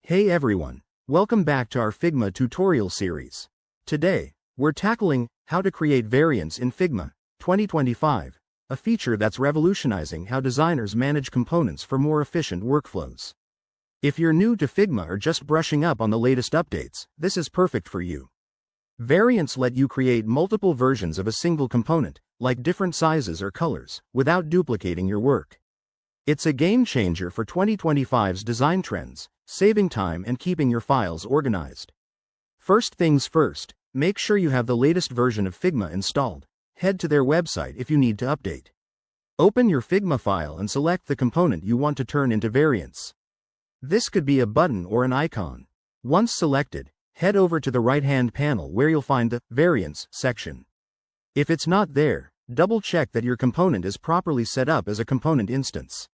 Hey everyone, welcome back to our Figma tutorial series. Today, we're tackling how to create variants in Figma 2025, a feature that's revolutionizing how designers manage components for more efficient workflows. If you're new to Figma or just brushing up on the latest updates, this is perfect for you. Variants let you create multiple versions of a single component, like different sizes or colors, without duplicating your work. It's a game changer for 2025's design trends, saving time and keeping your files organized. First things first, make sure you have the latest version of Figma installed. Head to their website if you need to update. Open your Figma file and select the component you want to turn into variants. This could be a button or an icon. Once selected, head over to the right-hand panel where you'll find the Variants section. If it's not there, double-check that your component is properly set up as a component instance.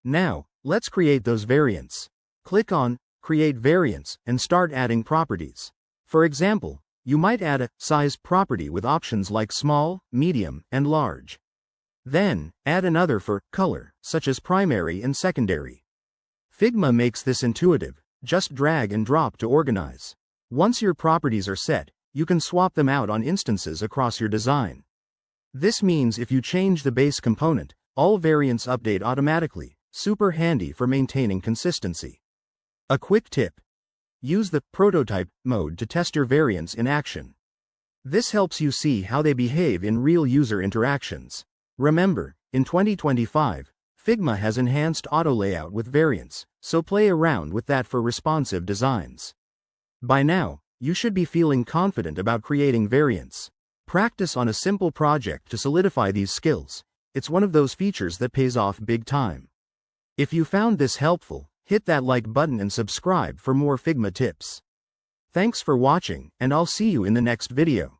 Now, let's create those variants. Click on Create Variants and start adding properties. For example, you might add a size property with options like small, medium, and large. Then, add another for color, such as primary and secondary. Figma makes this intuitive, just drag and drop to organize. Once your properties are set, you can swap them out on instances across your design. This means if you change the base component, all variants update automatically, super handy for maintaining consistency. A quick tip: use the prototype mode to test your variants in action. This helps you see how they behave in real user interactions. Remember, in 2025, Figma has enhanced auto layout with variants, so play around with that for responsive designs. By now, you should be feeling confident about creating variants. Practice on a simple project to solidify these skills. It's one of those features that pays off big time. If you found this helpful, hit that like button and subscribe for more Figma tips. Thanks for watching, and I'll see you in the next video.